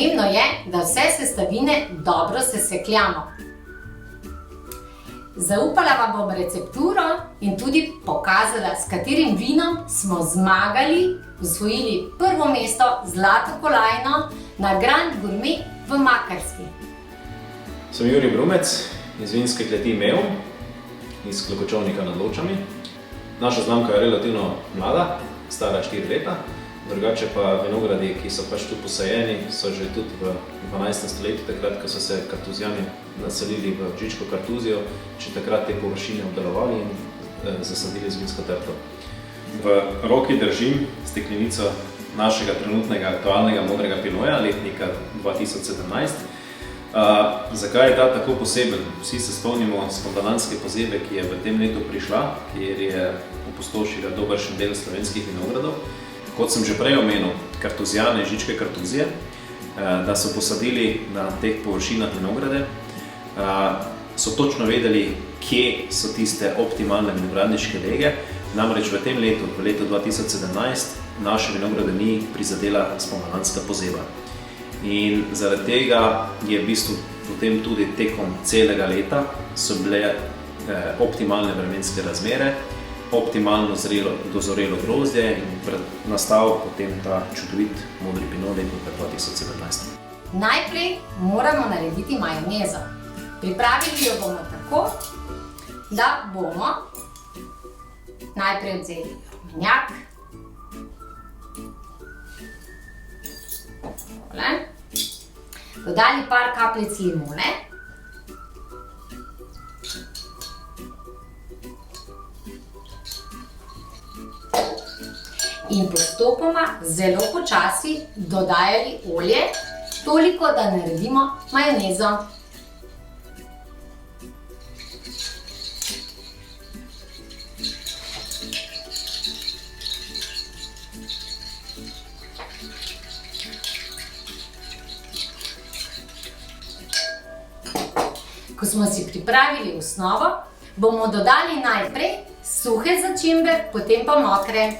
Pomembno je, da vse sestavine dobro sesekljamo. Zaupala vam bom recepturo in tudi pokazala, s katerim vinom smo zmagali, osvojili prvo mesto, zlato kolajno na Grand Gourmet v Makarski. Sem Jurij Brumec iz vinske kleti Meum, iz Klokočovnika nad Ločami. Naša znamka je relativno mlada, stara 4 leta. Drugače pa vinogradi, ki so pač tu posajeni, so že tudi v 12. stoletju, takrat, ko so se kartuzijani naselili v Žičko Kartuzijo, če takrat te površine obdelovali in zasadili z vinsko trto. V roki držim steklenico našega trenutnega aktualnega modrega pinoja, letnika 2017. Zakaj je ta tako poseben? Vsi se spomnimo spomladanske pozebe, ki je v tem letu prišla, kjer je opustošila dobršen del slovenskih vinogradov. Kot sem že prej omenil, kartuzijane, Žičke Kartuzije, da so posadili na teh površinah vinograde, so točno vedeli, kje so tiste optimalne vinogradniške lege. Namreč v tem letu, v letu 2017, naše vinograde ni prizadela spomladanska pozeba. In zaradi tega je v bistvu potem tudi tekom celega leta so bile optimalne vremenske razmere, optimalno dozorelo grozdje in nastal potem ta čudovit modri pinot letnika 2017. Najprej moramo narediti majonezo. Pripravili jo bomo tako, da bomo najprej vzeli rumenjak, dodali par kapljic limone, in postopoma, zelo počasi dodajali olje, toliko, da naredimo majonezo. Ko smo si pripravili osnovo, bomo dodali najprej suhe začimbe, potem pa mokre.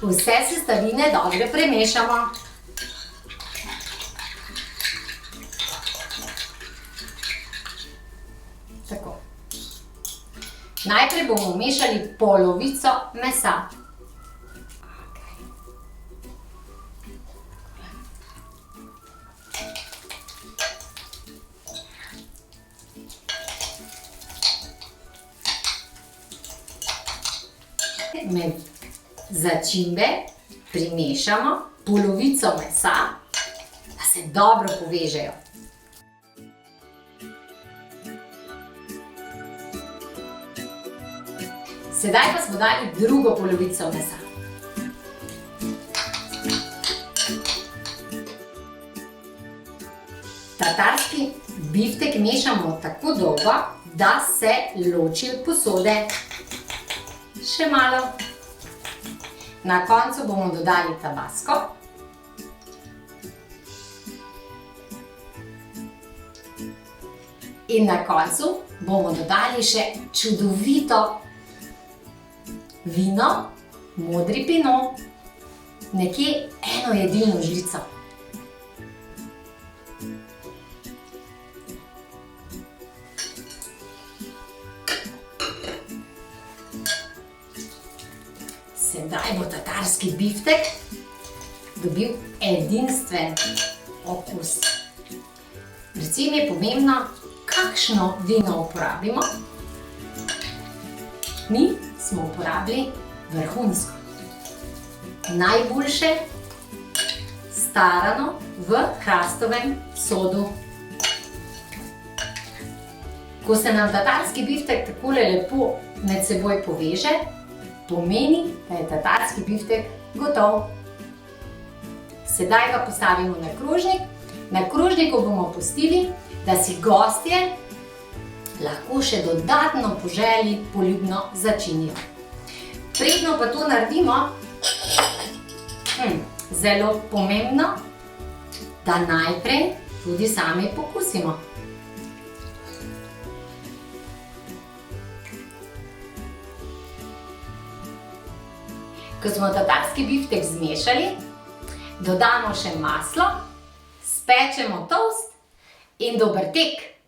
Vse sestavine dobro premešamo. Tako. Najprej bomo vmešali polovico mesa. Med začimbe primešamo polovico mesa, da se dobro povežejo. Sedaj pa smo dali drugo polovico mesa. Tatarski biftek mešamo tako dolgo, da se loči od posode. Še malo. Na koncu bomo dodali tabasko. In na koncu bomo dodali še čudovito vino, modri pinot, nekje 1 jedilno žlico. Sedaj bo tatarski biftek dobil edinstven okus. Predvsem je pomembno, kakšno vino uporabimo. vrhnji smo uporabili vrhunsko. Najboljše starano v hrastovem sodu. Ko se nam tatarski biftek takole lepo med seboj poveže, pomeni, da je tatarski biftek gotov. Sedaj ga postavimo na krožnik. Na krožniku bomo pustili, da si gostje lahko še dodatno po želji poljubno začinijo. Predno pa to naredimo, zelo pomembno, da najprej tudi sami pokusimo. Ko smo tatarski biftek zmešali, dodamo še maslo, spečemo toast in dober tek!